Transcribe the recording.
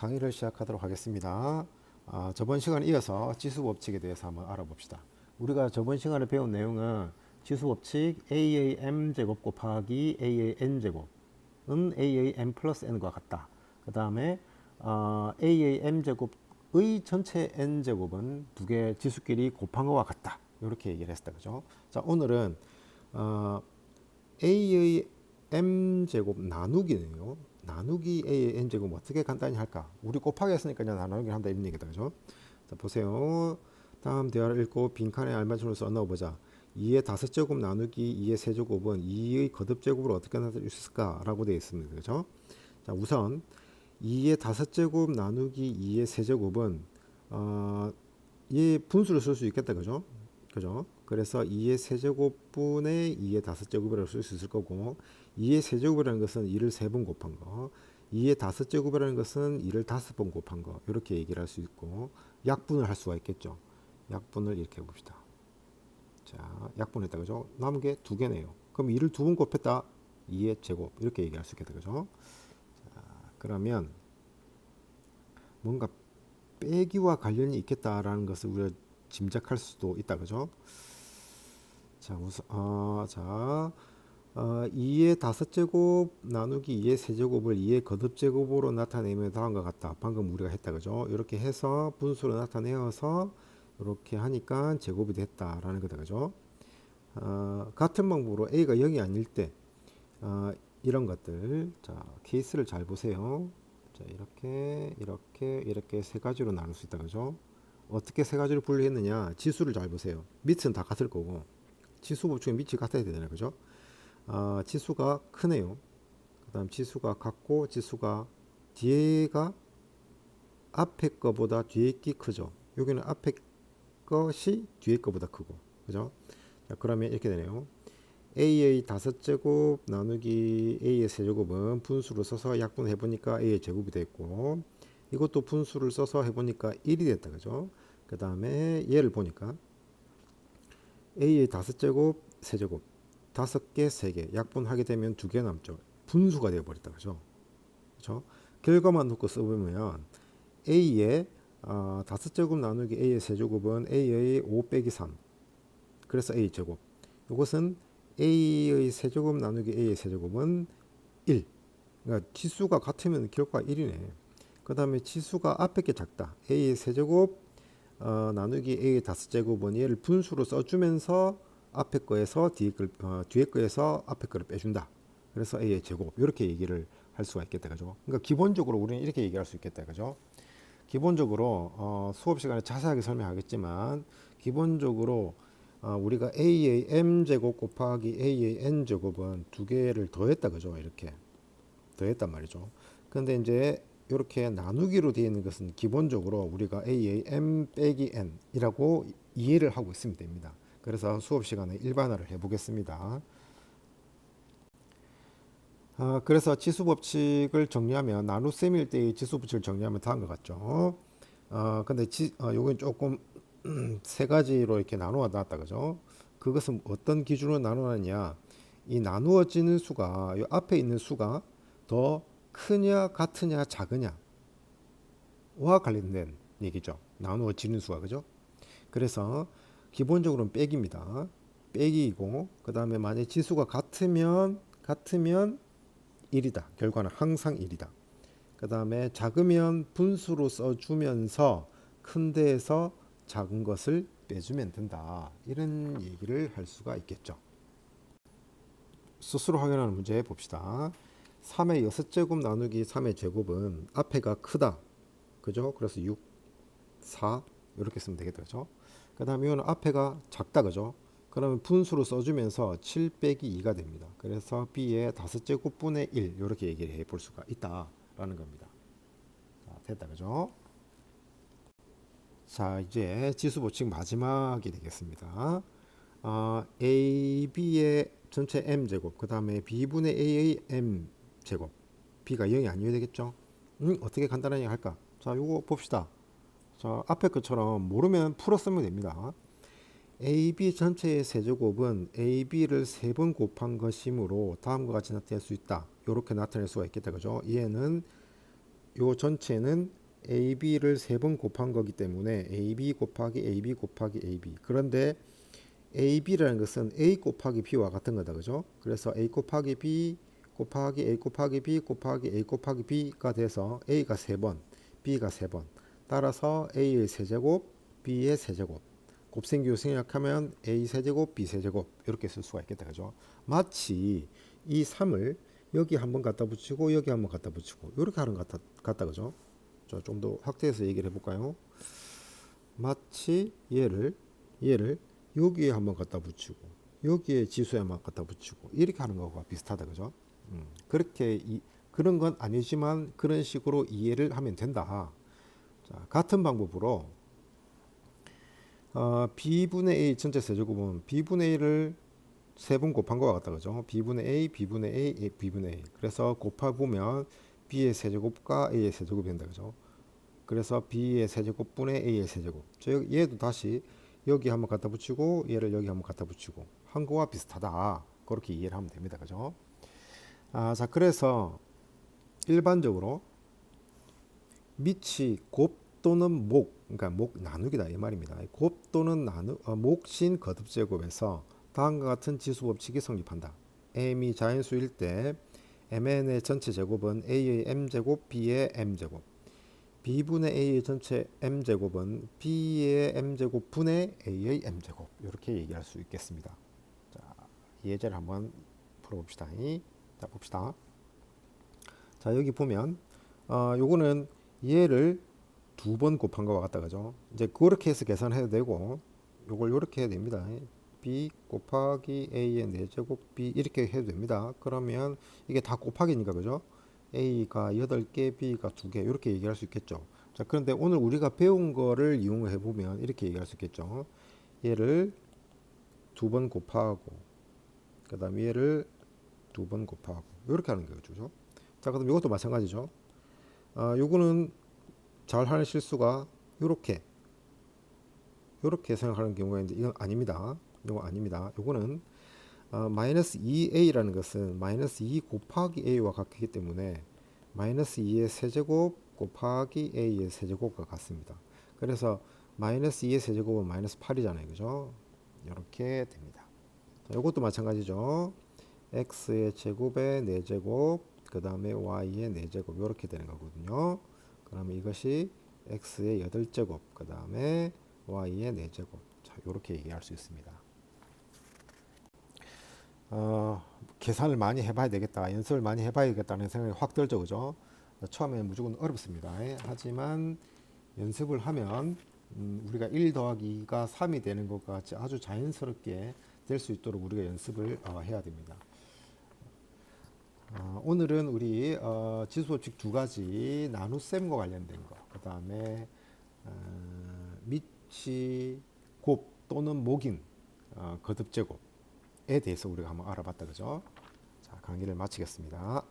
강의를 시작하도록 하겠습니다. 저번 시간에 이어서 지수법칙에 대해서 한번 알아봅시다. 우리가 저번 시간에 배운 내용은 지수법칙 AAM 제곱 곱하기 AAN제곱은 AAM 플러스 N과 같다. 그 다음에 AAM제곱의 전체 N제곱은 두 개 지수끼리 곱한 것과 같다. 이렇게 얘기를 했다. 그죠? 자, 오늘은 AAM제곱 나누기네요. 나누기 A의 N제곱 어떻게 간단히 할까? 우리 곱하기 했으니까 그냥 나누기를 한다 이런 얘기다. 그죠? 자, 보세요. 다음 대화를 읽고 빈칸에 알맞춤을 써 넣어보자. 2의 5제곱 나누기 2의 세제곱은 2의 거듭제곱으로 어떻게 나타낼 수 있을까? 라고 되어 있습니다. 그죠? 자, 우선 2의 5제곱 나누기 2의 세제곱은 이 분수를 쓸 수 있겠다. 그죠? 그죠? 그래서 2의 세제곱분의 2의 5제곱이라고 쓸 수 있을 거고 2의 세제곱이라는 것은 2를 3번 곱한 거 2의 5제곱이라는 것은 2를 5번 곱한 거 이렇게 얘기를 할 수 있고 약분을 할 수가 있겠죠. 약분을 이렇게 해봅시다. 자, 약분했다. 그죠? 남은 게 2개네요. 그럼 2를 2번 곱했다. 2의 제곱 이렇게 얘기할 수 있겠다. 그죠? 자, 그러면 뭔가 빼기와 관련이 있겠다라는 것을 우리가 짐작할 수도 있다. 그죠? 자, 우선 2의 5제곱 나누기 2의 세제곱을 2의 거듭제곱으로 나타내면 다음과 같다. 방금 우리가 했다. 그죠? 이렇게 해서 분수로 나타내어서 이렇게 하니까 제곱이 됐다라는 거다. 그죠? 같은 방법으로 A가 0이 아닐 때 이런 것들, 자, 케이스를 잘 보세요. 자, 이렇게 세 가지로 나눌 수 있다. 그죠? 어떻게 세 가지로 분류했느냐? 지수를 잘 보세요. 밑은 다 같을 거고 지수 법칙은 밑이 같아야 되잖아요. 그죠? 지수가 크네요. 그 다음 지수가 같고 지수가 뒤에가 앞에 거보다 뒤에 게 크죠. 여기는 앞에 것이 뒤에 거보다 크고 그죠? 자, 그러면 이렇게 되네요. A의 5제곱 나누기 A의 세제곱은 분수를 써서 약분해 보니까 A의 제곱이 됐고 이것도 분수를 써서 해보니까 1이 됐다. 그죠? 그 다음에 얘를 보니까 A의 5제곱 세제곱 5개 3개 약분하게 되면 2개 남죠. 분수가 되어버렸다. 그죠? 그죠? 결과만 놓고 써보면 A의 5제곱 나누기 A의 세제곱은 A의 5 빼기 3 그래서 A 제곱. 이것은 A의 세제곱 나누기 A의 세제곱은 1. 그러니까 지수가 같으면 결과가 1이네. 그 다음에 지수가 앞에 게 작다. A의 세제곱 나누기 A의 5제곱은 얘를 분수로 써주면서 앞에 거에서 뒤에 거에서 앞에 거를 빼준다. 그래서 A의 제곱 이렇게 얘기를 할 수가 있겠다. 그죠? 그러니까 기본적으로 우리는 이렇게 얘기할 수 있겠다. 그죠? 기본적으로 수업 시간에 자세하게 설명하겠지만 기본적으로 우리가 A의 M제곱 곱하기 A의 N제곱은 두 개를 더했다. 그죠? 이렇게 더했단 말이죠. 근데 이제 이렇게 나누기로 되어 있는 것은 기본적으로 우리가 A의 M 빼기 N이라고 이해를 하고 있으면 됩니다. 그래서 수업 시간에 일반화를 해보겠습니다. 그래서 지수 법칙을 정리하면 나눗셈일 때의 지수 법칙을 정리하면 다음과 같죠. 근데 요건 조금 세 가지로 이렇게 나누어 놨다. 그죠? 그것은 어떤 기준으로 나누느냐? 이 나누어지는 수가 이 앞에 있는 수가 더 크냐 같으냐 작으냐와 관련된 얘기죠. 나누어지는 수가. 그죠? 그래서 기본적으로는 빼기입니다. 빼기이고 그 다음에 만약 지수가 같으면 1이다. 결과는 항상 1이다. 그 다음에 작으면 분수로 써주면서 큰 데에서 작은 것을 빼주면 된다. 이런 얘기를 할 수가 있겠죠. 스스로 확인하는 문제 봅시다. 3의 6제곱 나누기 3의 제곱은 앞에가 크다. 그죠? 그래서 6, 4 이렇게 쓰면 되겠다. 그죠? 그 다음에 이거는 앞에가 작다. 그죠? 그러면 분수로 써주면서 7 빼기 2가 됩니다. 그래서 B의 5제곱분의 1 이렇게 얘기를 해볼 수가 있다라는 겁니다. 자, 됐다. 그죠? 자, 이제 지수 법칙 마지막이 되겠습니다. A, B의 전체 M제곱 그 다음에 B분의 A의 M제곱 B가 0이 아니어야 되겠죠? 어떻게 간단하게 할까? 자, 요거 봅시다. 자, 앞에 것처럼 모르면 풀었으면 됩니다. AB 전체의 세제곱은 AB를 3번 곱한 것이므로 다음과 같이 나타낼 수 있다. 이렇게 나타낼 수가 있겠다. 그죠? 얘는 요 전체는 AB를 3번 곱한 거기 때문에 AB 곱하기 AB 곱하기 AB. 그런데 AB라는 것은 A 곱하기 B와 같은 거다. 그죠? 그래서 A 곱하기 B 곱하기 A 곱하기 B 곱하기 A 곱하기 B가 돼서 A가 3번, B가 3번. 따라서 A의 세제곱, B의 세제곱. 곱셈기호 생략하면 A 세제곱, B 세제곱 이렇게 쓸 수가 있겠다. 그죠? 마치 이 3을 여기 한번 갖다 붙이고 여기 한번 갖다 붙이고 이렇게 하는 것 같다. 그죠? 좀 더 확대해서 얘기를 해볼까요? 마치 얘를 여기에 한번 갖다 붙이고 여기에 지수에 한번 갖다 붙이고 이렇게 하는 거와 비슷하다. 그죠? 그렇게 그런 건 아니지만 그런 식으로 이해를 하면 된다. 자, 같은 방법으로 b분의 a 전체 세제곱은 b분의 a를 3번 곱한 거와 같다. 그죠? b분의 a, b분의 a, b분의 a. 그래서 곱해 보면 b의 세제곱과 a의 세제곱이 된다. 그죠? 그래서 b의 세제곱분의 a의 세제곱. 얘도 다시 여기 한번 갖다 붙이고 얘를 여기 한번 갖다 붙이고 한 거와 비슷하다. 그렇게 이해를 하면 됩니다. 그죠? 자, 그래서 일반적으로 밑이 곱 또는 목, 그러니까 목 나누기다 이 말입니다. 곱 또는 목신 거듭제곱에서 다음과 같은 지수 법칙이 성립한다. m이 자연수일 때 mn의 전체 제곱은 a의 m제곱, b의 m제곱. b분의 a의 전체 m제곱은 b의 m제곱 분의 a의 m제곱. 이렇게 얘기할 수 있겠습니다. 자, 예제를 한번 풀어봅시다. 자, 봅시다. 자, 여기 보면 요거는 얘를 2번 곱한 거와 같다. 그죠? 이제 그렇게 해서 계산해도 되고 요걸 이렇게 해야 됩니다. b 곱하기 a의 4제곱 b 이렇게 해도 됩니다. 그러면 이게 다 곱하기니까 그죠? a가 8개, b가 2개 이렇게 얘기할 수 있겠죠. 자, 그런데 오늘 우리가 배운 거를 이용해 보면 이렇게 얘기할 수 있겠죠. 얘를 2번 곱하고 그 다음에 얘를 2번 곱하고 이렇게 하는 거죠. 자, 그럼 이것도 마찬가지죠. 요거는 잘 하는 실수가 요렇게 생각하는 경우가 있는데 이건 아닙니다. 이거 아닙니다. 요거는 마이너스 2a라는 것은 마이너스 2 곱하기 a와 같기 때문에 마이너스 2의 세제곱 곱하기 a의 세제곱과 같습니다. 그래서 마이너스 2의 세제곱은 마이너스 8이잖아요. 그죠? 이렇게 됩니다. 자, 요것도 마찬가지죠. x의 제곱의 4제곱 그 다음에 y의 4제곱 이렇게 되는 거거든요. 그러면 이것이 x의 8제곱 그 다음에 y의 4제곱. 자, 이렇게 얘기할 수 있습니다. 계산을 많이 해봐야 되겠다, 연습을 많이 해봐야겠다는 생각이 확 들죠. 그죠? 처음에 무조건 어렵습니다. 하지만 연습을 하면 우리가 1 더하기가 3이 되는 것 같이 아주 자연스럽게 될 수 있도록 우리가 연습을 해야 됩니다. 오늘은 우리 지수법칙 2가지 나눗셈과 관련된 거, 그 다음에 밑이 곱 또는 목인 거듭제곱에 대해서 우리가 한번 알아봤다. 그죠? 자, 강의를 마치겠습니다.